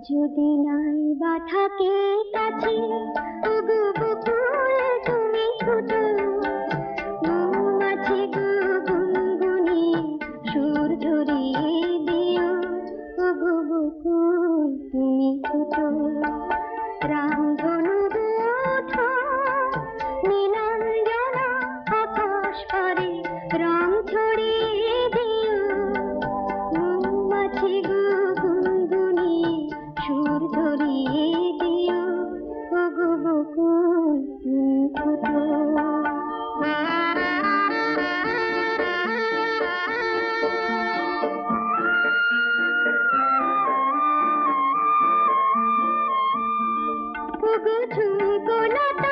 যদি নাই বা থাকে কাছে, ওগো বকুল তুমি ছোটো, মৌমাছি গো গুনগুনি সুর ধরিয়ে দিও, ওগো বকুল তুমি ছোটো। রামধনু ওঠো নীলাঞ্জনা আকাশ পারে রং ছড়িয়ে দিও, মৌমাছি গো গুনগুনি সুর ধরিয়ে দিও, ওগো বকুল তুমি ছোটো। ওগো ঝুমকো লতা